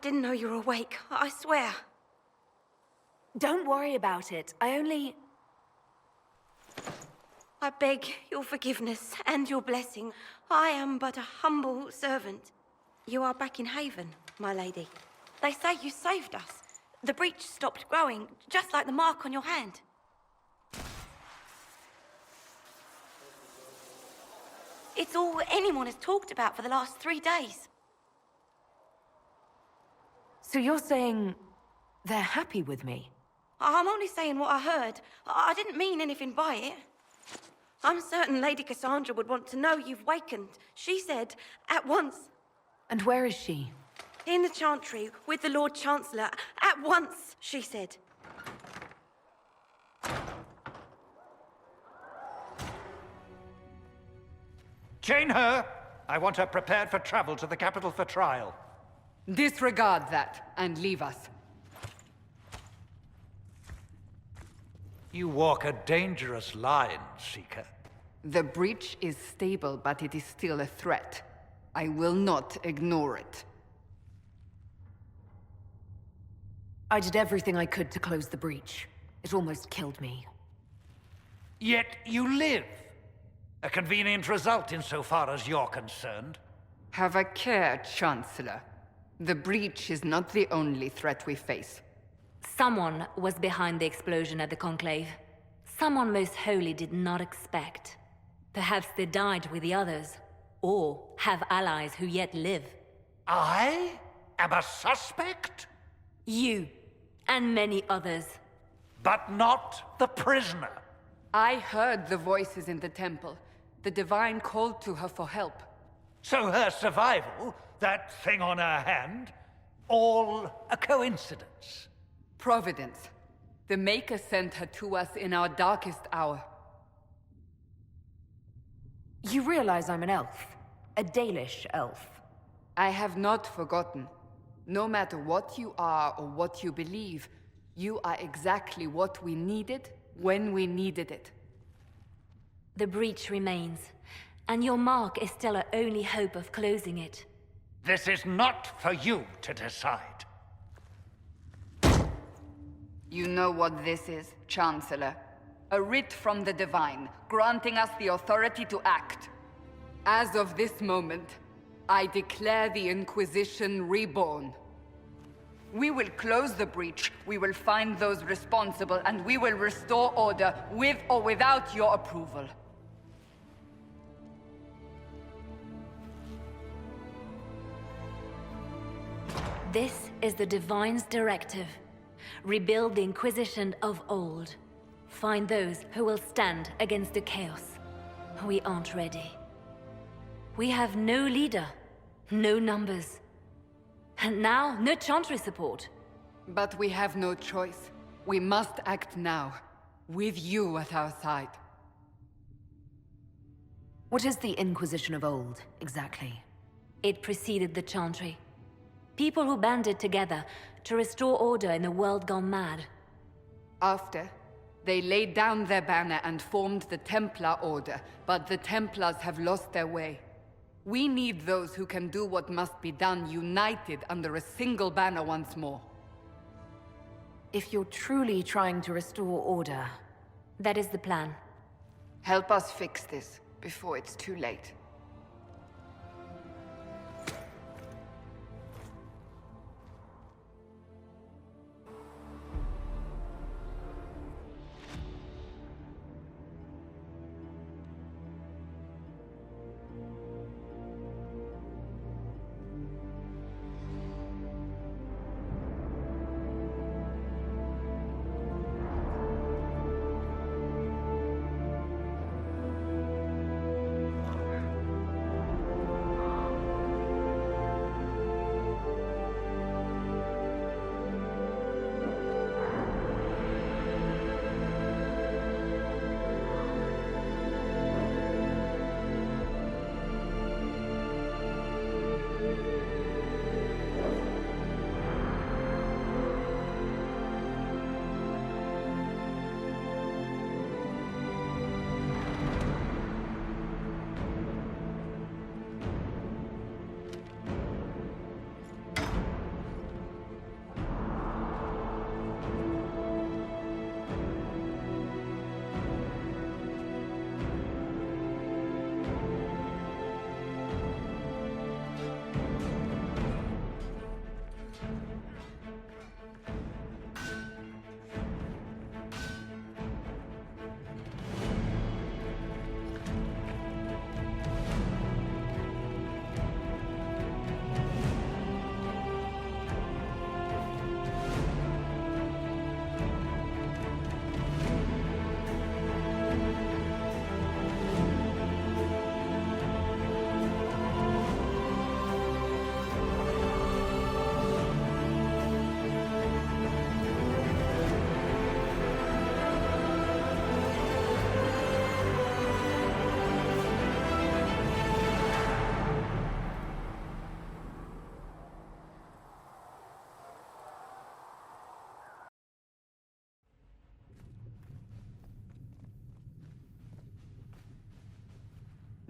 didn't know you were awake, I swear. Don't worry about it. I beg your forgiveness and your blessing. I am but a humble servant. You are back in Haven, my lady. They say you saved us. The breach stopped growing, just like the mark on your hand. It's all anyone has talked about for the last 3 days. So you're saying they're happy with me? I'm only saying what I heard. I didn't mean anything by it. I'm certain Lady Cassandra would want to know you've wakened. She said, at once. And where is she? In the Chantry, with the Lord Chancellor. At once, she said. Chain her! I want her prepared for travel to the capital for trial. Disregard that, and leave us. You walk a dangerous line, Seeker. The breach is stable, but it is still a threat. I will not ignore it. I did everything I could to close the breach. It almost killed me. Yet you live. A convenient result insofar as you're concerned. Have a care, Chancellor. The breach is not the only threat we face. Someone was behind the explosion at the Conclave. Someone Most Holy did not expect. Perhaps they died with the others, or have allies who yet live. I am a suspect? You, and many others. But not the prisoner. I heard the voices in the temple. The Divine called to her for help. So her survival, that thing on her hand, all a coincidence? Providence. The Maker sent her to us in our darkest hour. You realize I'm an elf. A Dalish elf. I have not forgotten. No matter what you are or what you believe, you are exactly what we needed when we needed it. The breach remains, and your mark is still our only hope of closing it. This is not for you to decide. You know what this is, Chancellor. A writ from the Divine, granting us the authority to act. As of this moment, I declare the Inquisition reborn. We will close the breach, we will find those responsible, and we will restore order with or without your approval. This is the Divine's directive. Rebuild the Inquisition of old. Find those who will stand against the chaos. We aren't ready. We have no leader, no numbers. And now, no Chantry support. But we have no choice. We must act now, with you at our side. What is the Inquisition of old, exactly? It preceded the Chantry. People who banded together to restore order in a world gone mad. After, they laid down their banner and formed the Templar Order, but the Templars have lost their way. We need those who can do what must be done united under a single banner once more. If you're truly trying to restore order... That is the plan. Help us fix this, before it's too late.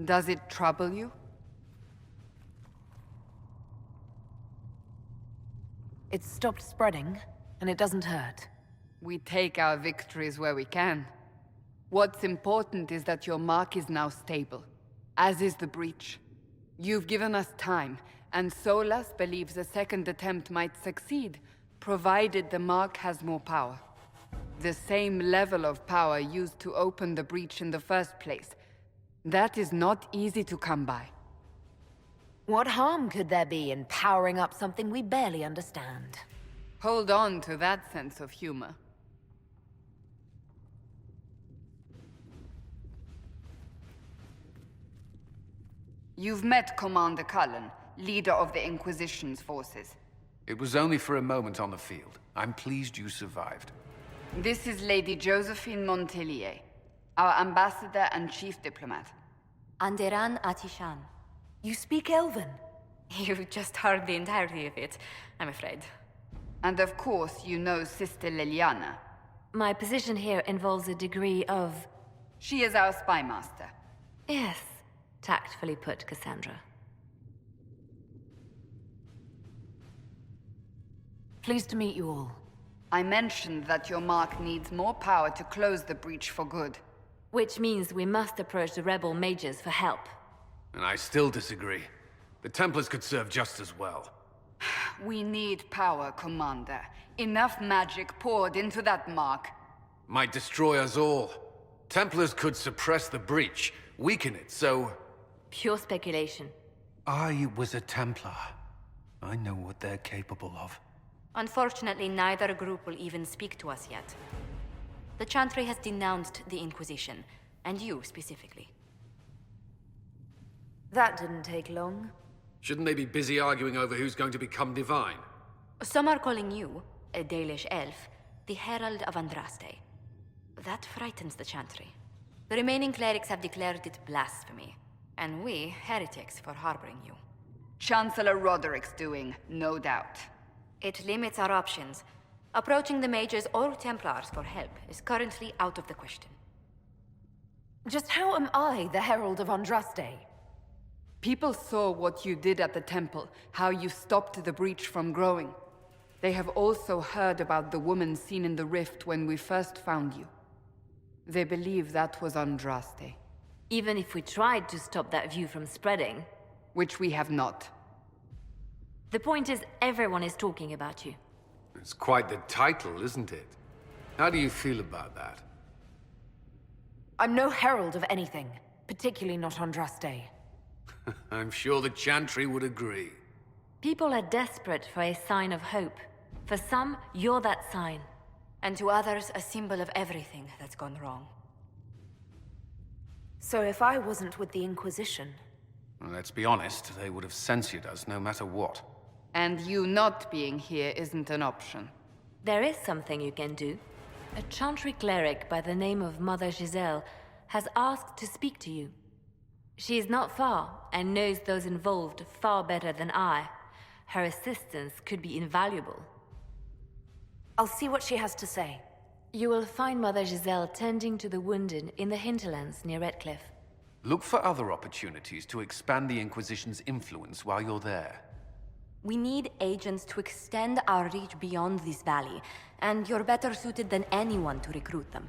Does it trouble you? It's stopped spreading, and it doesn't hurt. We take our victories where we can. What's important is that your mark is now stable, as is the breach. You've given us time, and Solas believes a second attempt might succeed, provided the mark has more power. The same level of power used to open the breach in the first place. That is not easy to come by. What harm could there be in powering up something we barely understand? Hold on to that sense of humor. You've met Commander Cullen, leader of the Inquisition's forces. It was only for a moment on the field. I'm pleased you survived. This is Lady Josephine Montelier, our ambassador and chief diplomat. Anderan Atishan. You speak Elven? You just heard the entirety of it, I'm afraid. And of course, you know Sister Liliana. My position here involves a degree of... She is our spy master. Yes, tactfully put, Cassandra. Pleased to meet you all. I mentioned that your mark needs more power to close the breach for good. Which means we must approach the rebel mages for help. And I still disagree. The Templars could serve just as well. We need power, Commander. Enough magic poured into that mark. Might destroy us all. Templars could suppress the breach, weaken it, so... Pure speculation. I was a Templar. I know what they're capable of. Unfortunately, neither group will even speak to us yet. The Chantry has denounced the Inquisition, and you specifically. That didn't take long. Shouldn't they be busy arguing over who's going to become divine? Some are calling you, a Dalish elf, the Herald of Andraste. That frightens the Chantry. The remaining clerics have declared it blasphemy, and we, heretics, for harboring you. Chancellor Roderick's doing, no doubt. It limits our options. Approaching the mages or Templars for help is currently out of the question. Just how am I the Herald of Andraste? People saw what you did at the temple, how you stopped the breach from growing. They have also heard about the woman seen in the rift when we first found you. They believe that was Andraste. Even if we tried to stop that view from spreading... Which we have not. The point is, everyone is talking about you. It's quite the title, isn't it? How do you feel about that? I'm no herald of anything, particularly not Andraste. I'm sure the Chantry would agree. People are desperate for a sign of hope. For some, you're that sign. And to others, a symbol of everything that's gone wrong. So if I wasn't with the Inquisition... Well, let's be honest, they would have censored us no matter what. And you not being here isn't an option. There is something you can do. A Chantry cleric by the name of Mother Giselle has asked to speak to you. She is not far, and knows those involved far better than I. Her assistance could be invaluable. I'll see what she has to say. You will find Mother Giselle tending to the wounded in the hinterlands near Redcliffe. Look for other opportunities to expand the Inquisition's influence while you're there. We need agents to extend our reach beyond this valley, and you're better suited than anyone to recruit them.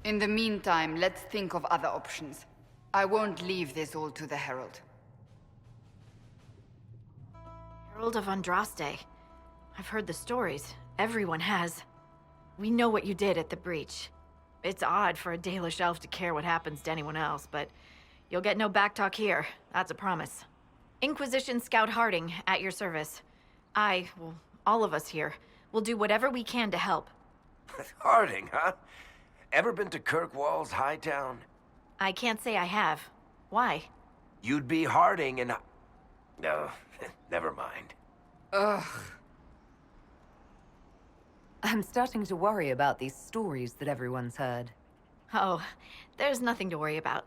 In the meantime, let's think of other options. I won't leave this all to the Herald. Herald of Andraste. I've heard the stories. Everyone has. We know what you did at the breach. It's odd for a Dalish elf to care what happens to anyone else, but you'll get no backtalk here. That's a promise. Inquisition Scout Harding, at your service. All of us here, will do whatever we can to help. Harding, huh? Ever been to Kirkwall's Hightown? I can't say I have. Why? You'd be Harding and... No, never mind. Ugh. I'm starting to worry about these stories that everyone's heard. Oh, there's nothing to worry about.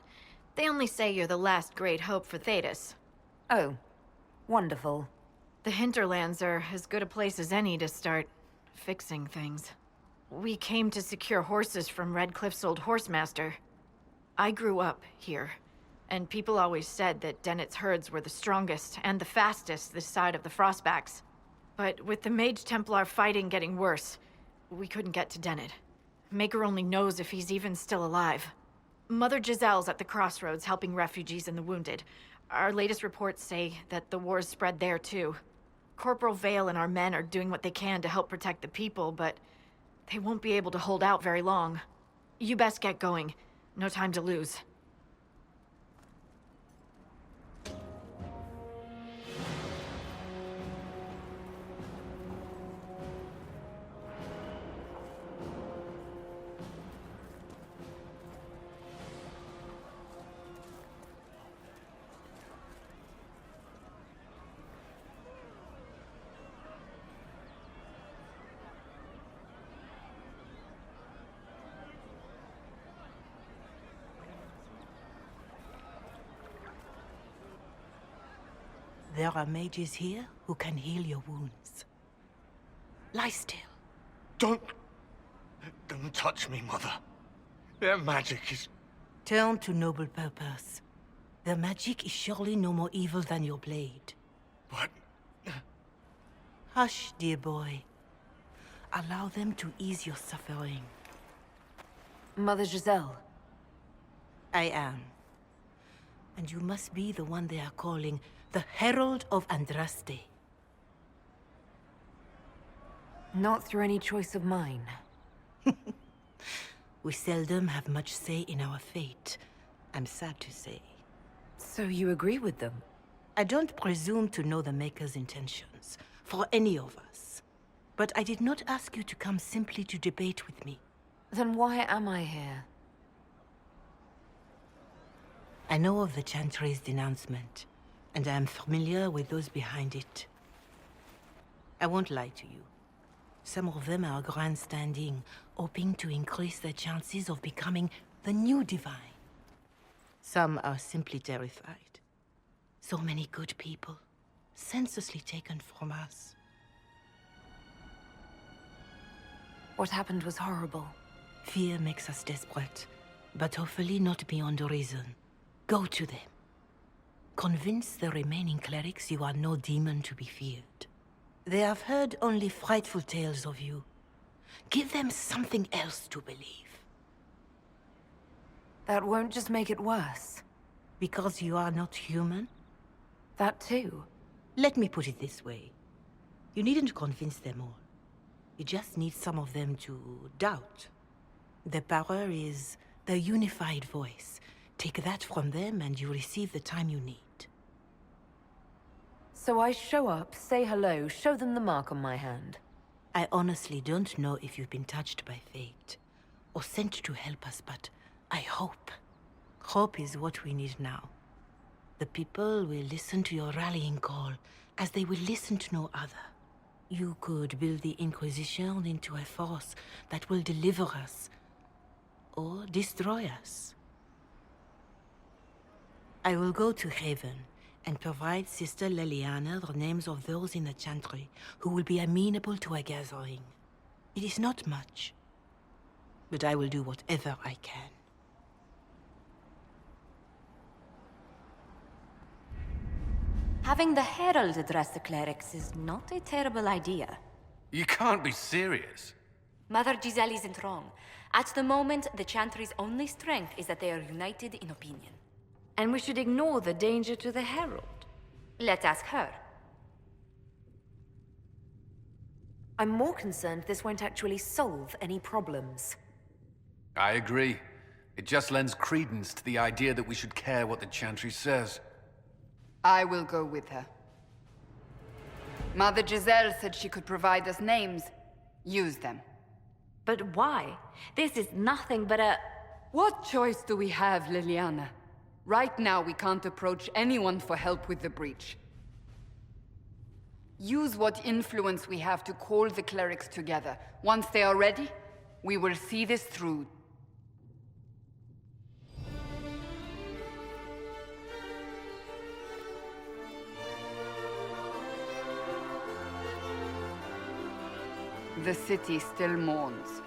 They only say you're the last great hope for Thedas. Oh, wonderful. The hinterlands are as good a place as any to start fixing things. We came to secure horses from Redcliffe's old horsemaster. I grew up here. And people always said that Dennett's herds were the strongest and the fastest this side of the Frostbacks. But with the Mage Templar fighting getting worse, we couldn't get to Dennett. Maker only knows if he's even still alive. Mother Giselle's at the crossroads helping refugees and the wounded. Our latest reports say that the war's spread there too. Corporal Vale and our men are doing what they can to help protect the people, but they won't be able to hold out very long. You best get going. No time to lose. There are mages here who can heal your wounds. Lie still. Don't touch me, Mother. Their magic is... Turn to noble purpose. Their magic is surely no more evil than your blade. But... Hush, dear boy. Allow them to ease your suffering. Mother Giselle. I am. And you must be the one they are calling the Herald of Andraste. Not through any choice of mine. We seldom have much say in our fate, I'm sad to say. So you agree with them? I don't presume to know the Maker's intentions, for any of us. But I did not ask you to come simply to debate with me. Then why am I here? I know of the Chantry's denouncement, and I am familiar with those behind it. I won't lie to you. Some of them are grandstanding, hoping to increase their chances of becoming the new divine. Some are simply terrified. So many good people, senselessly taken from us. What happened was horrible. Fear makes us desperate, but hopefully not beyond reason. Go to them. Convince the remaining clerics you are no demon to be feared. They have heard only frightful tales of you. Give them something else to believe. That won't just make it worse. Because you are not human? That too. Let me put it this way. You needn't convince them all. You just need some of them to doubt. Their power is their unified voice. Take that from them and you receive the time you need. So I show up, say hello, show them the mark on my hand. I honestly don't know if you've been touched by fate, or sent to help us, but I hope. Hope is what we need now. The people will listen to your rallying call, as they will listen to no other. You could build the Inquisition into a force that will deliver us, or destroy us. I will go to Haven, and provide Sister Leliana the names of those in the Chantry who will be amenable to a gathering. It is not much, but I will do whatever I can. Having the Herald address the clerics is not a terrible idea. You can't be serious. Mother Giselle isn't wrong. At the moment, the Chantry's only strength is that they are united in opinion. And we should ignore the danger to the Herald. Let's ask her. I'm more concerned this won't actually solve any problems. I agree. It just lends credence to the idea that we should care what the Chantry says. I will go with her. Mother Giselle said she could provide us names. Use them. But why? This is nothing but a... What choice do we have, Liliana? Right now, we can't approach anyone for help with the breach. Use what influence we have to call the clerics together. Once they are ready, we will see this through. The city still mourns.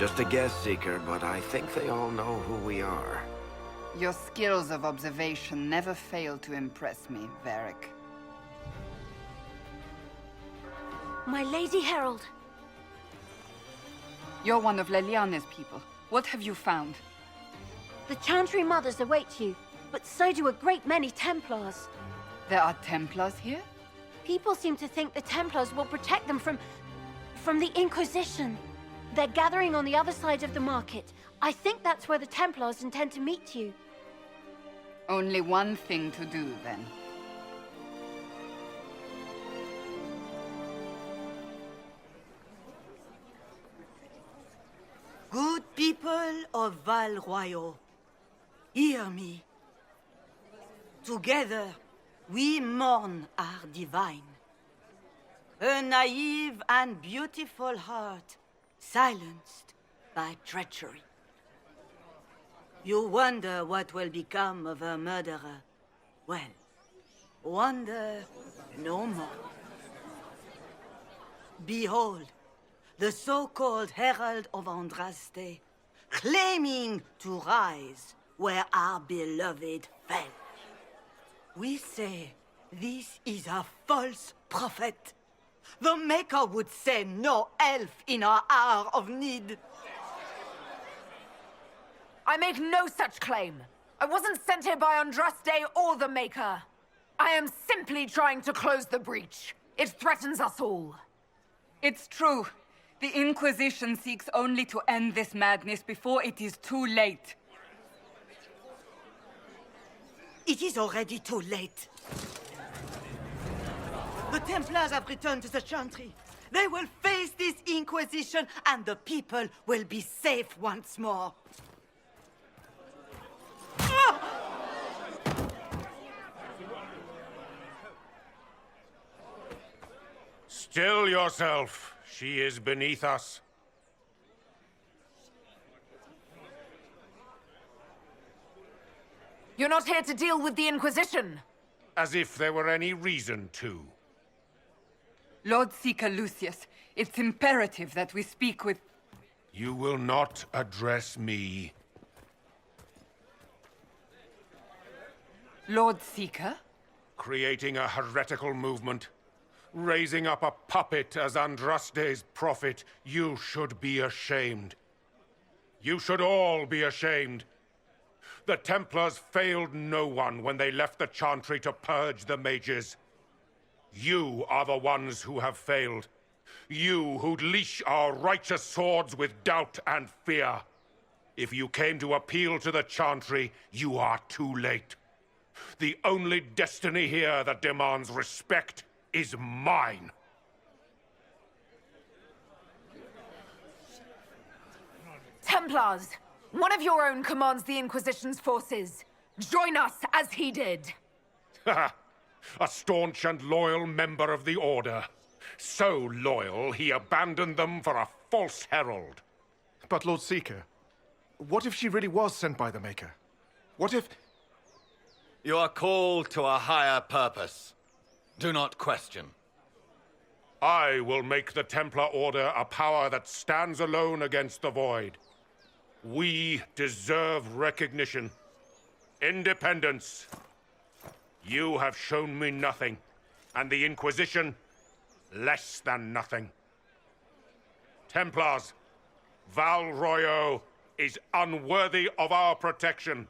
Just a guest seeker, but I think they all know who we are. Your skills of observation never fail to impress me, Varric. My Lady Herald. You're one of Leliana's people. What have you found? The Chantry Mothers await you, but so do a great many Templars. There are Templars here? People seem to think the Templars will protect them from the Inquisition. They're gathering on the other side of the market. I think that's where the Templars intend to meet you. Only one thing to do, then. Good people of Val Royeaux, hear me. Together, we mourn our divine. A naive and beautiful heart, silenced by treachery. You wonder what will become of a murderer. Well, wonder no more. Behold, the so-called Herald of Andraste, claiming to rise where our beloved fell. We say this is a false prophet. The Maker would send no elf in our hour of need. I make no such claim. I wasn't sent here by Andraste or the Maker. I am simply trying to close the breach. It threatens us all. It's true. The Inquisition seeks only to end this madness before it is too late. It is already too late. The Templars have returned to the Chantry. They will face this Inquisition, and the people will be safe once more. Still yourself. She is beneath us. You're not here to deal with the Inquisition. As if there were any reason to. Lord Seeker Lucius, it's imperative that we speak with... You will not address me. Lord Seeker? Creating a heretical movement. Raising up a puppet as Andraste's prophet. You should be ashamed. You should all be ashamed. The Templars failed no one when they left the Chantry to purge the mages. You are the ones who have failed. You who'd leash our righteous swords with doubt and fear. If you came to appeal to the Chantry, you are too late. The only destiny here that demands respect is mine. Templars! One of your own commands the Inquisition's forces. Join us as he did. A staunch and loyal member of the Order. So loyal, he abandoned them for a false herald. But Lord Seeker, what if she really was sent by the Maker? What if... You are called to a higher purpose. Do not question. I will make the Templar Order a power that stands alone against the Void. We deserve recognition. Independence. You have shown me nothing, and the Inquisition, less than nothing. Templars, Val Royeaux is unworthy of our protection.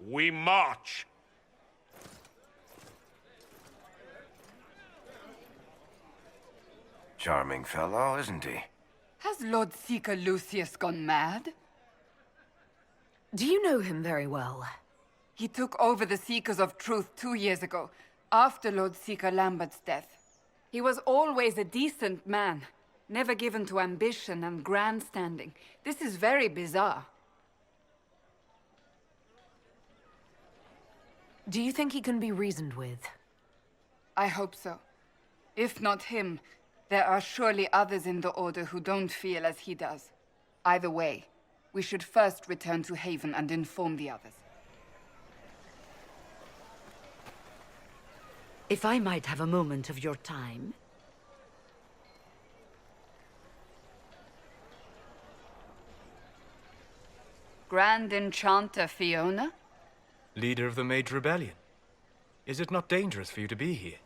We march. Charming fellow, isn't he? Has Lord Seeker Lucius gone mad? Do you know him very well? He took over the Seekers of Truth 2 years ago, after Lord Seeker Lambert's death. He was always a decent man, never given to ambition and grandstanding. This is very bizarre. Do you think he can be reasoned with? I hope so. If not him, there are surely others in the Order who don't feel as he does. Either way, we should first return to Haven and inform the others. If I might have a moment of your time. Grand Enchanter Fiona? Leader of the Mage Rebellion. Is it not dangerous for you to be here?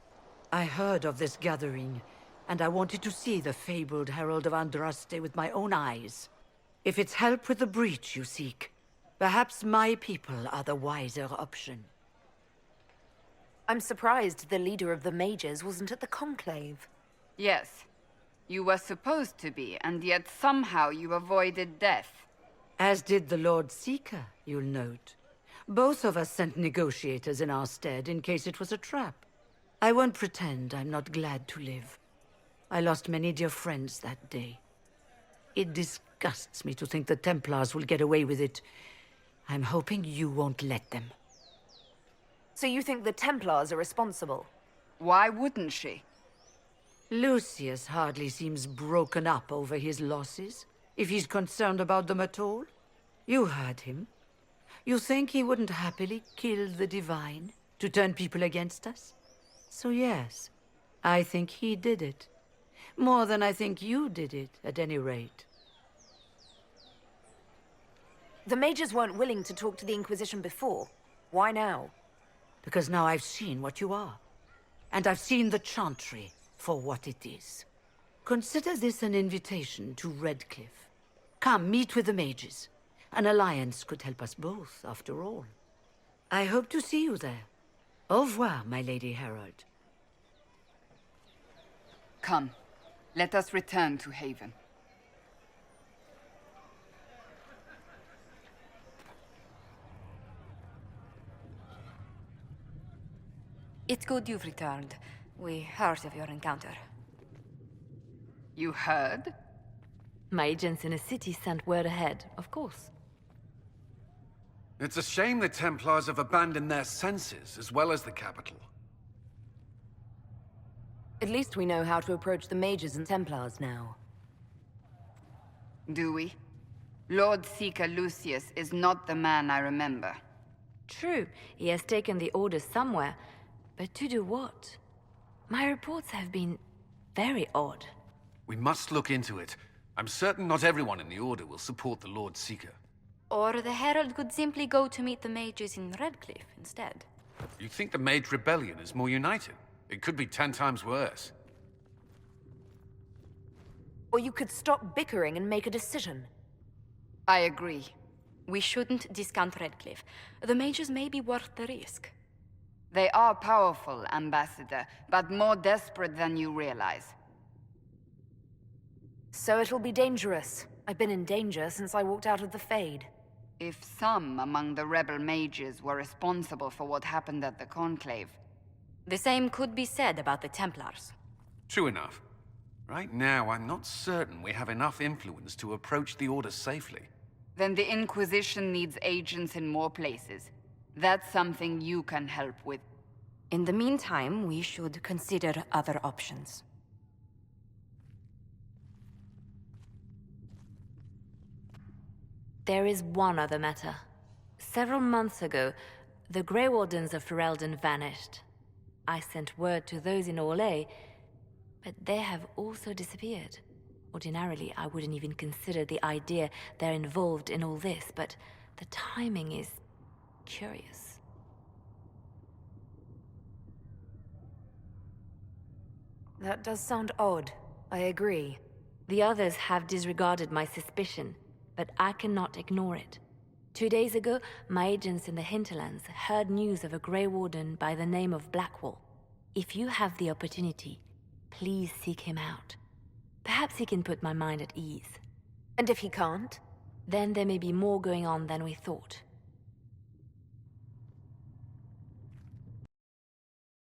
I heard of this gathering, and I wanted to see the fabled Herald of Andraste with my own eyes. If it's help with the breach you seek, perhaps my people are the wiser option. I'm surprised the leader of the mages wasn't at the conclave. Yes. You were supposed to be, and yet somehow you avoided death. As did the Lord Seeker, you'll note. Both of us sent negotiators in our stead in case it was a trap. I won't pretend I'm not glad to live. I lost many dear friends that day. It disgusts me to think the Templars will get away with it. I'm hoping you won't let them. So you think the Templars are responsible? Why wouldn't she? Lucius hardly seems broken up over his losses, if he's concerned about them at all. You heard him. You think he wouldn't happily kill the Divine to turn people against us? So yes, I think he did it. More than I think you did it, at any rate. The mages weren't willing to talk to the Inquisition before. Why now? Because now I've seen what you are. And I've seen the Chantry for what it is. Consider this an invitation to Redcliffe. Come, meet with the mages. An alliance could help us both, after all. I hope to see you there. Au revoir, my Lady Herald. Come, let us return to Haven. It's good you've returned. We heard of your encounter. You heard? My agents in the city sent word ahead, of course. It's a shame the Templars have abandoned their senses, as well as the capital. At least we know how to approach the mages and Templars now. Do we? Lord Seeker Lucius is not the man I remember. True, he has taken the orders somewhere, but to do what? My reports have been very odd. We must look into it. I'm certain not everyone in the Order will support the Lord Seeker. Or the Herald could simply go to meet the mages in Redcliffe instead. You think the Mage Rebellion is more united? It could be 10 times worse. Or you could stop bickering and make a decision. I agree. We shouldn't discount Redcliffe. The mages may be worth the risk. They are powerful, Ambassador, but more desperate than you realize. So it'll be dangerous. I've been in danger since I walked out of the Fade. If some among the rebel mages were responsible for what happened at the Conclave... The same could be said about the Templars. True enough. Right now, I'm not certain we have enough influence to approach the Order safely. Then the Inquisition needs agents in more places. That's something you can help with. In the meantime, we should consider other options. There is one other matter. Several months ago, the Grey Wardens of Ferelden vanished. I sent word to those in Orlais, but they have also disappeared. Ordinarily, I wouldn't even consider the idea they're involved in all this, but the timing is curious. That does sound odd. I agree. The others have disregarded my suspicion, but I cannot ignore it. 2 days ago, my agents in the hinterlands heard news of a Grey Warden by the name of Blackwall. If you have the opportunity, please seek him out. Perhaps he can put my mind at ease. And if he can't? Then there may be more going on than we thought.